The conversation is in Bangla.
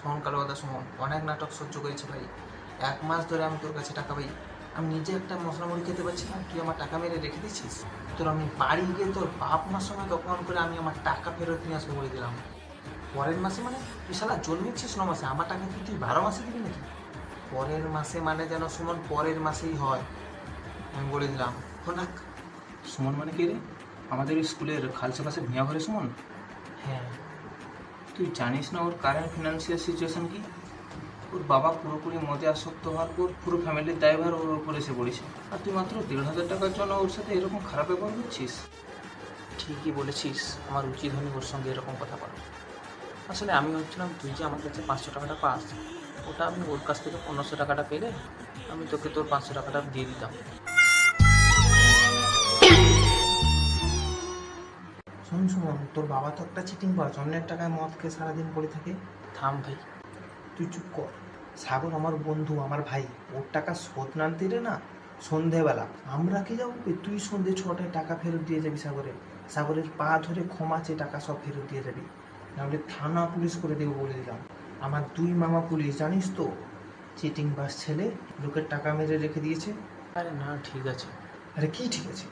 শোন কালো কথা শোন, অনেক নাটক সহ্য করেছি ভাই। 1 মাস ধরে আমি তোর কাছে টাকা পাই, আমি নিজে একটা মশলা মুড়ি খেতে পারছি না, তুই আমার টাকা মেরে রেখে দিচ্ছিস। তোর আমি বাড়ি গিয়ে তোর বাপ মার সঙ্গে দোকান করে আমি আমার টাকা ফেরত নিয়ে আসবো বলে দিলাম। পরের মাসে মানে তুই শালা জন্মেছিস 9 মাসে, আমার টাকা কি তুই 12 মাসে দিবি নাকি? পরের মাসে মানে যেন সুমন পরের মাসেই হয়, আমি বলে দিলাম। শোনাক। সুমন মানে কে রে? আমাদের স্কুলের খালসা পাশে ভূঁয়া ঘরে সুমন? হ্যাঁ। তুই জানিস না ওর কারেন্ট ফিনান্সিয়াল সিচুয়েশন কি? ওর বাবা পুরোপুরি মদে আসক্ত হওয়ার পর পুরো ফ্যামিলির দায়ভার ওর উপর এসে পড়েছে, আর তুই মাত্র 1,500 টাকার জন্য ওর সাথে এরকম খারাপ ব্যবহার করছিস? ঠিকই বলেছিস, আমার উচিত হয়নি ওর সঙ্গে এরকম কথা বলা। আসলে আমি ভাবছিলাম তুই যে আমার কাছে 500 টাকাটা পাস, ওটা আমি ওর কাছ থেকে 1500 টাকাটা পেলে আমি তোকে তোর 500 টাকাটা দিয়ে দিতাম। শোন শোন, তোর বাবা তো একটা চিটিং বাজ, অন্যের টাকায় মদ খেয়ে সারাদিন পড়ে থাকে। থাম ভাই, তুই চুপ কর। সাগর আমার বন্ধু, আমার ভাই, ওর টাকা শোধ না দিলে না সন্ধেবেলা আমরা কে যাবো, তুই সন্ধে 6টায় টাকা ফেরত দিয়ে যাবি সাগরের। সাগরের পা ধরে ক্ষমা চেয়ে টাকা সব ফেরত দিয়ে যাবি, নাহলে থানা পুলিশ করে দেবো বলে দিলাম। আমার 2 মামা পুলিশ, জানিস তো। চিটিং বাস ছেলে, লোকের টাকা মেরে রেখে দিয়েছে। আরে না, ঠিক আছে। আরে কি ঠিক আছে?